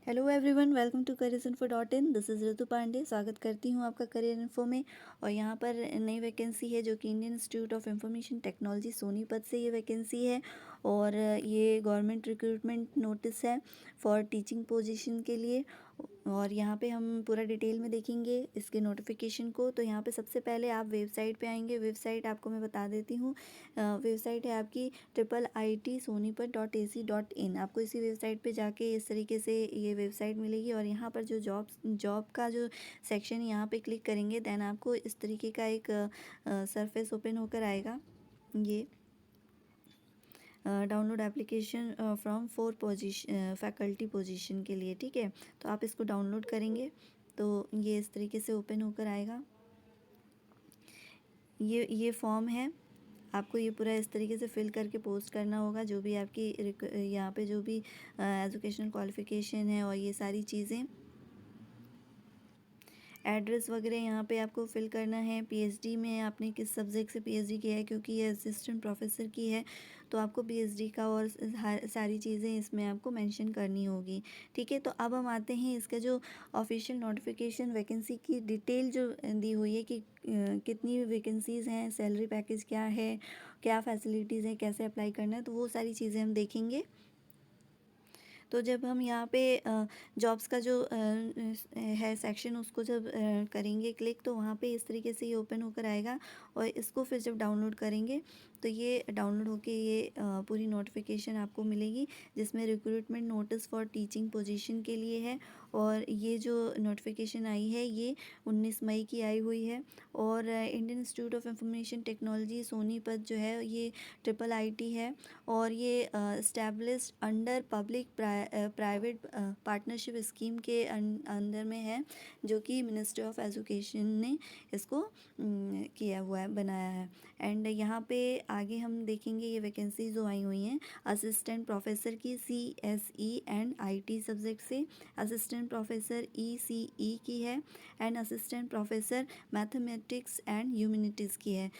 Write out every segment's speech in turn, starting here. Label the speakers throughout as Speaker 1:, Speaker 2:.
Speaker 1: Hello everyone, welcome to career info .in। This is Ritu Pandey. स्वागत करती हूँ आपका करियर इन्फो में। और यहाँ पर नई वैकेंसी है जो कि Indian institute of information technology Sonipat से ये वैकेंसी है। और ये गवर्नमेंट रिक्रूटमेंट नोटिस है फॉर टीचिंग पोजीशन के लिए। और यहाँ पे हम पूरा डिटेल में देखेंगे इसके नोटिफिकेशन को। तो यहाँ पे सबसे पहले आप वेबसाइट पे आएंगे। वेबसाइट आपको मैं बता देती हूँ। वेबसाइट है आपकी IIT-SONIPAT.AC.in। आपको इसी वेबसाइट पे जाके इस तरीके से ये वेबसाइट मिलेगी। और यहाँ पर जो जॉब का जो सेक्शन है यहाँ पे क्लिक करेंगे, देन आपको इस तरीके का एक सरफेस ओपन होकर आएगा। ये download application from 4 position faculty position के लिए, ठीक है। तो आप इसको डाउनलोड करेंगे तो ये इस तरीके से ओपन होकर आएगा। ये फॉर्म है, आपको ये पूरा इस तरीके से फिल करके पोस्ट करना होगा। जो भी आपकी यहाँ पे जो भी एजुकेशनल क्वालिफ़िकेशन है और ये सारी चीज़ें, एड्रेस वगैरह यहाँ पे आपको फिल करना है। पीएचडी में आपने किस सब्जेक्ट से पीएचडी किया है, क्योंकि ये असिस्टेंट प्रोफेसर की है तो आपको पीएचडी का और सारी चीज़ें इसमें आपको मेंशन करनी होगी, ठीक है। तो अब हम आते हैं इसका जो ऑफिशियल नोटिफिकेशन वैकेंसी की डिटेल जो दी हुई है कि कितनी वैकेंसीज़ हैं, सैलरी पैकेज क्या है, क्या फैसिलिटीज़ हैं, कैसे अप्लाई करना है, तो वो सारी चीज़ें हम देखेंगे। तो जब हम यहाँ पे जॉब्स का जो है सेक्शन, उसको जब करेंगे क्लिक, तो वहाँ पे इस तरीके से ये ओपन होकर आएगा। और इसको फिर जब डाउनलोड करेंगे तो ये डाउनलोड होके ये पूरी नोटिफिकेशन आपको मिलेगी, जिसमें recruitment notice for teaching position के लिए है। और ये जो नोटिफिकेशन आई है ये 19 मई की आई हुई है। और Indian institute of information technology Sonipat जो है ये IIIT है। और ये established under public private partnership scheme के अंदर में है, जो कि मिनिस्ट्री ऑफ एजुकेशन ने इसको किया हुआ है, बनाया है। एंड यहाँ पे आगे हम देखेंगे ये वैकेंसी जो आई हुई हैं असिस्टेंट प्रोफेसर की CSE एंड IT सब्जेक्ट से, असिस्टेंट प्रोफेसर ECE की है, and assistant professor mathematics and humanities की है।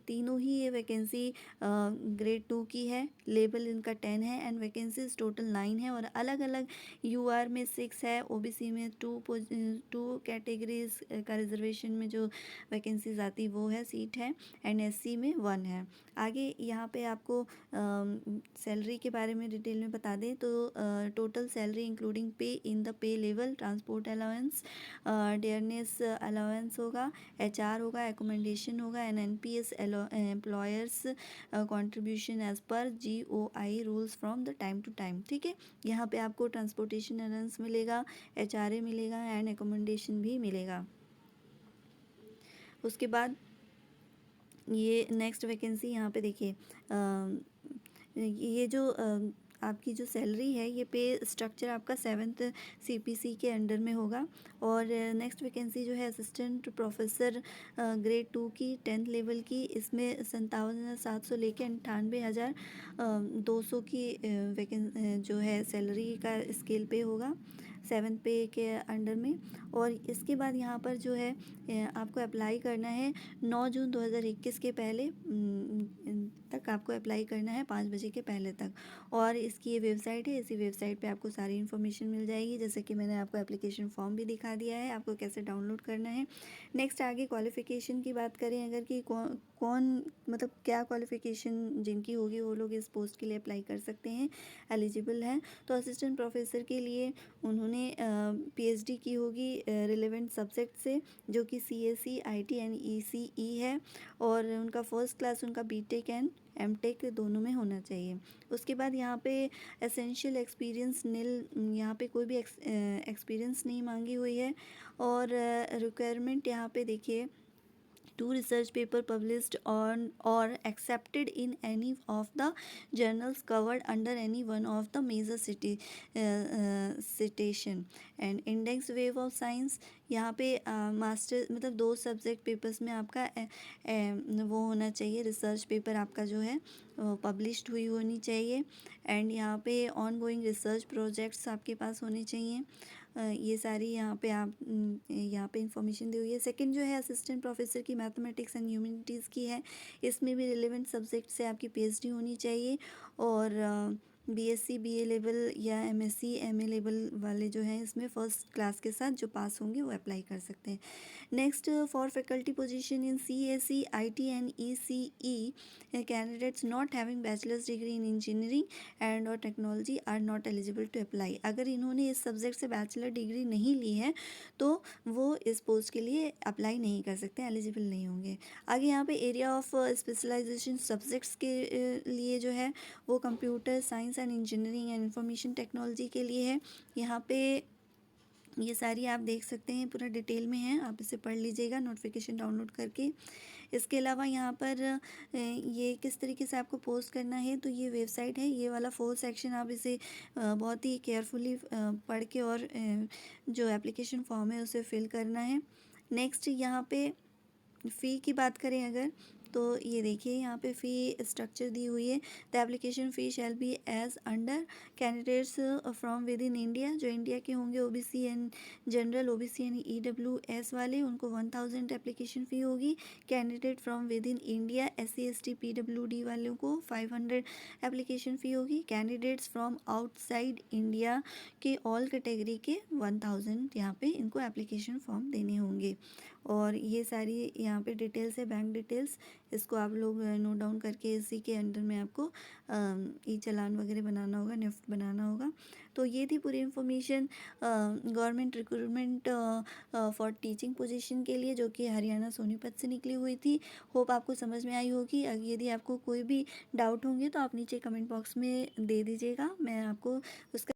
Speaker 1: तीनों ही ये वैकेंसी ग्रेड 2 की है। लेवल इनका 10 है एंड वैकेंसीज टोटल 9 है। और अलग अलग UR में 6 है, OBC में 2 कैटेगरीज का रिजर्वेशन में जो वैकेंसीज आती वो है, सीट है। एंड SC में 1 है। आगे यहाँ पे आपको सैलरी के बारे में डिटेल में बता दें तो total salary including pay in the pay level, transport allowance, dearness allowance होगा, HR होगा, एकोमोडेशन होगा, and NPS employer's contribution as per GOI rules from the time to time, ठीक है। यहाँ पे आपको ट्रांसपोर्टेशन अलाउंस मिलेगा, HRA मिलेगा एंड एकोमोडेशन भी मिलेगा। उसके बाद ये नेक्स्ट वैकेंसी यहाँ पे देखिए, ये जो आपकी जो सैलरी है ये पे स्ट्रक्चर आपका 7th CPC के अंडर में होगा। और नेक्स्ट वैकेंसी जो है असिस्टेंट प्रोफेसर ग्रेड 2 की 10th लेवल की, इसमें 57,700 लेके 98,200 की जो है सैलरी का स्केल पे होगा 7th पे के अंडर में। और इसके बाद यहाँ पर जो है आपको अप्लाई करना है 9 जून 2021 के पहले तक आपको अप्लाई करना है, 5 बजे के पहले तक। और इसकी ये वेबसाइट है, इसी वेबसाइट पे आपको सारी इन्फॉर्मेशन मिल जाएगी, जैसे कि मैंने आपको एप्लीकेशन फॉर्म भी दिखा दिया है, आपको कैसे डाउनलोड करना है। नेक्स्ट आगे क्वालिफ़िकेशन की बात करें अगर कि कौन मतलब क्या क्वालिफ़िकेशन जिनकी होगी वो लोग इस पोस्ट के लिए अप्लाई कर सकते हैं, एलिजिबल हैं। तो असिस्टेंट प्रोफेसर के लिए उन्होंने PhD की होगी रिलेवेंट सब्जेक्ट से, जो कि CSE IT एंड ECE है। और उनका फर्स्ट क्लास उनका BTech एंड MTech दोनों में होना चाहिए। उसके बाद यहाँ पे एसेंशियल एक्सपीरियंस नील, यहाँ पे कोई भी एक्सपीरियंस नहीं मांगी हुई है। और रिक्वायरमेंट यहाँ पे देखिए, 2 research paper published on or accepted in any of the journals covered under any one of the major citation and index wave of science। यहाँ पे मास्टर मतलब 2 सब्जेक्ट पेपर्स में आपका वो होना चाहिए, रिसर्च पेपर आपका जो है पब्लिश्ड हुई होनी चाहिए। एंड यहाँ पे ऑन गोइंग रिसर्च प्रोजेक्ट्स आपके पास होने चाहिए। ये सारी यहाँ पे आप यहाँ पे इंफॉर्मेशन दी हुई है। सेकंड जो है असिस्टेंट प्रोफेसर की मैथमेटिक्स एंड ह्यूमैनिटीज़ की है, इसमें भी रिलेवेंट सब्जेक्ट से आपकी PhD होनी चाहिए। और बीएससी बीए लेवल या एमएससी एमए लेवल वाले जो हैं इसमें फर्स्ट क्लास के साथ जो पास होंगे वो अप्लाई कर सकते हैं। Next, for faculty position in CSE IT and ECE candidates not having bachelor's degree in engineering and और technology are not eligible to apply. अगर इन्होंने इस सब्जेक्ट से बैचलर डिग्री नहीं ली है तो वो इस पोस्ट के लिए अप्लाई नहीं कर सकते, एलिजिबल नहीं होंगे। आगे यहाँ पे एरिया ऑफ स्पेशलाइजेशन सब्जेक्ट्स के लिए जो है वो computer science and engineering and information technology के लिए है। यहाँ पे ये सारी आप देख सकते हैं, पूरा डिटेल में है, आप इसे पढ़ लीजिएगा नोटिफिकेशन डाउनलोड करके। इसके अलावा यहाँ पर ये किस तरीके से आपको पोस्ट करना है, तो ये वेबसाइट है, ये वाला 4 सेक्शन आप इसे बहुत ही केयरफुली पढ़ के और जो एप्लीकेशन फॉर्म है उसे फिल करना है। नेक्स्ट यहाँ पे फ़ी की बात करें अगर, तो ये देखिए यहाँ पे फ़ी स्ट्रक्चर दी हुई है। The application fee shall be as under candidates from within India, जो इंडिया के होंगे OBC and general, OBC and EWS वाले, उनको 1000 एप्लीकेशन फ़ी होगी। Candidate from within India SC ST PWD वालों को 500 एप्लीकेशन फ़ी होगी। Candidates from outside India के ऑल कैटेगरी के 1000 यहाँ पे इनको एप्लीकेशन फॉर्म देने होंगे। और ये सारी यहाँ पे डिटेल्स है, बैंक डिटेल्स, इसको आप लोग नोट डाउन करके इसी के अंडर में आपको ई चालान वगैरह बनाना होगा, निफ्ट बनाना होगा। तो ये थी पूरी information government recruitment for teaching position के लिए, जो कि हरियाणा सोनीपत से निकली हुई थी। होप आपको समझ में आई होगी। यदि आपको कोई भी डाउट होंगे तो आप नीचे कमेंट बॉक्स में दे दीजिएगा, मैं आपको उसका